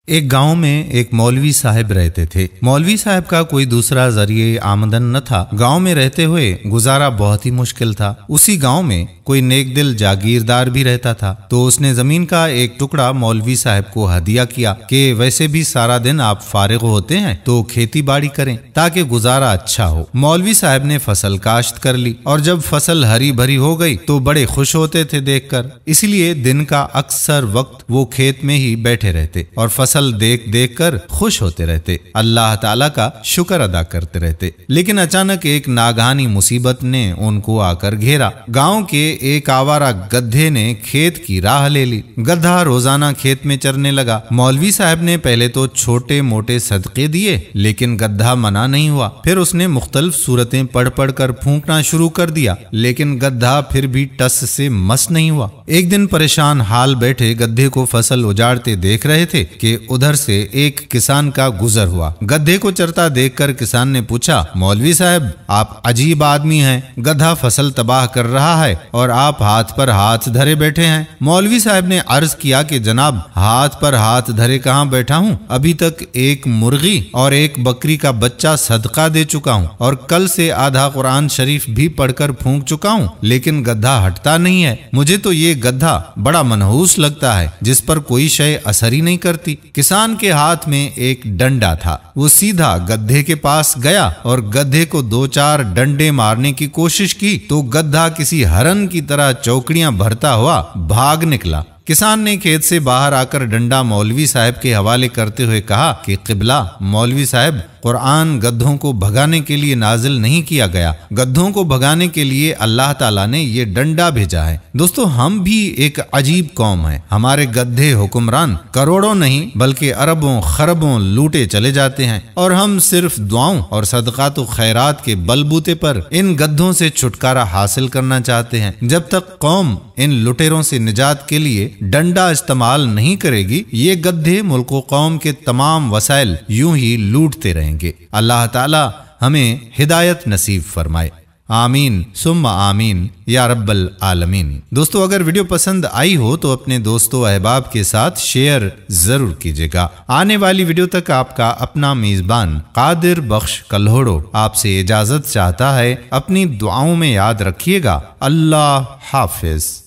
ایک گاؤں میں ایک مولوی صاحب رہتے تھے۔ مولوی صاحب کا کوئی دوسرا ذریعہ آمدن نہ تھا۔ گاؤں میں رہتے ہوئے گزارا بہت ہی مشکل تھا۔ اسی گاؤں میں کوئی نیک دل جاگیردار بھی رہتا تھا، تو اس نے زمین کا ایک ٹکڑا مولوی صاحب کو ہدیہ کیا کہ ویسے بھی سارا دن آپ فارغ ہوتے ہیں تو کھیتی باڑی کریں تاکہ گزارا اچھا ہو۔ مولوی صاحب نے فصل کاشت کر لی اور جب فصل ہری بھری ہو گئی تو بڑے خوش ہوتے تھے دیکھ کر، اس لیے دن کا اکثر وقت وہ کھیت میں ہی بیٹھے رہتے اور فصل دیکھ دیکھ کر خوش ہوتے رہتے، اللہ تعالیٰ کا شکر ادا کرتے رہتے۔ لیکن اچانک ایک ناگہانی مصیبت نے ان کو آ کر گھیرا۔ گاؤں کے ایک آوارہ گدھے نے کھیت کی راہ لے لی۔ گدھا روزانہ کھیت میں چرنے لگا۔ مولوی صاحب نے پہلے تو چھوٹے موٹے صدقے دیے، لیکن گدھا منع نہیں ہوا۔ پھر اس نے مختلف صورتیں پڑھ پڑھ کر پھونکنا شروع کر دیا، لیکن گدھا پھر بھی ٹس سے مس نہیں ہوا۔ ایک دن پریشان حال بیٹھے گدھے کو فصل اجاڑتے دیکھ رہے تھے کہ ادھر سے ایک کسان کا گزر ہوا۔ گدھے کو چرتا دیکھ کر کسان نے پوچھا، مولوی صاحب آپ عجیب آدمی ہیں، گدھا فصل تباہ کر رہا ہے اور آپ ہاتھ پر ہاتھ دھرے بیٹھے ہیں۔ مولوی صاحب نے عرض کیا کہ جناب، ہاتھ پر ہاتھ دھرے کہاں بیٹھا ہوں، ابھی تک ایک مرغی اور ایک بکری کا بچہ صدقہ دے چکا ہوں اور کل سے آدھا قرآن شریف بھی پڑھ کر پھونک چکا ہوں، لیکن گدھا ہٹتا نہیں ہے۔ مجھے تو یہ گدھا بڑا منحوس لگتا ہے جس پر کوئی شے اثر ہی نہیں کرتی۔ کسان کے ہاتھ میں ایک ڈنڈا تھا۔ وہ سیدھا گدھے کے پاس گیا اور گدھے کو دو چار ڈنڈے مارنے کی کوشش کی تو گدھا کسی ہرن کی طرح چوکڑیاں بھرتا ہوا بھاگ نکلا۔ کسان نے کھیت سے باہر آ کر ڈنڈا مولوی صاحب کے حوالے کرتے ہوئے کہا کہ قبلہ، مولوی صاحب قرآن گدھوں کو بھگانے کے لیے نازل نہیں کیا گیا، گدھوں کو بھگانے کے لیے اللہ تعالیٰ نے یہ ڈنڈا بھیجا ہے۔ دوستو، ہم بھی ایک عجیب قوم ہیں۔ ہمارے گدھے حکمران کروڑوں نہیں بلکہ اربوں خربوں لوٹے چلے جاتے ہیں، اور ہم صرف دعاؤں اور صدقات و خیرات کے بل بوتے پر ان گدھوں سے چھٹکارا حاصل کرنا چاہتے ہیں۔ جب تک قوم ان لٹیروں سے نجات کے لیے ڈنڈا استعمال نہیں کرے گی، یہ گدھے ملک و قوم کے تمام وسائل یوں ہی لوٹتے رہیں گے۔ اللہ تعالی ہمیں ہدایت نصیب فرمائے، آمین ثم آمین یا رب العالمین۔ دوستو، اگر ویڈیو پسند آئی ہو تو اپنے دوستو احباب کے ساتھ شیئر ضرور کیجیے گا۔ آنے والی ویڈیو تک آپ کا اپنا میزبان قادر بخش کلہوڑو آپ سے اجازت چاہتا ہے۔ اپنی دعاؤں میں یاد رکھیے گا۔ اللہ حافظ۔